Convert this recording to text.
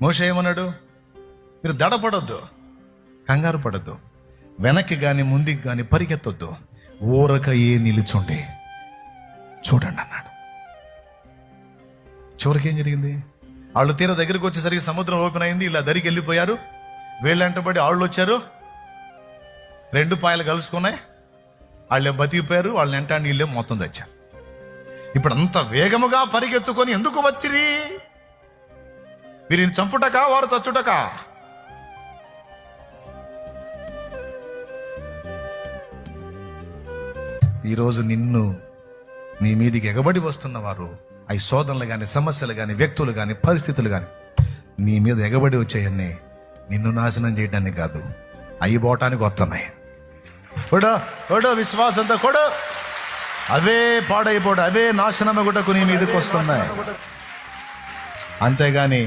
మోషే ఏమన్నాడు? మీరు దడపడొద్దు, కంగారు పడొద్దు, వెనక్కి కానీ ముందుకి కానీ పరిగెత్తొద్దు, ఊరకయే నిలుచుండి చూడండి అన్నాడు. చివరికి ఏం జరిగింది? వాళ్ళు తీర దగ్గరికి వచ్చేసరికి సముద్రం ఓపెన్ అయింది. ఇలా దరికి వెళ్ళిపోయారు. వీళ్ళంటబడి వాళ్ళు వచ్చారు, రెండు పాయలు కలుసుకున్నాయి. వాళ్ళే బతికిపోయారు. వాళ్ళని వెంట నీళ్ళే మొత్తం తెచ్చారు. ఇప్పుడు అంత వేగముగా పరిగెత్తుకొని ఎందుకు వచ్చిరి? వీరిని చంపుటకా వారు చచ్చుటకా? ఈరోజు నిన్ను నీ మీదికి ఎగబడి వస్తున్న వారు, అవి శోధనలు కానీ, సమస్యలు కానీ, వ్యక్తులు కానీ, పరిస్థితులు కానీ నీ మీద ఎగబడి వచ్చాయన్నీ నిన్ను నాశనం చేయడానికి కాదు, అవి పోవటానికి వస్తున్నాయి. కొడు విశ్వాసంతో కొడు, అవే పాడైపోడు, అవే నాశనమగుటకు నీ మీదకి వస్తున్నాయి. అంతేగాని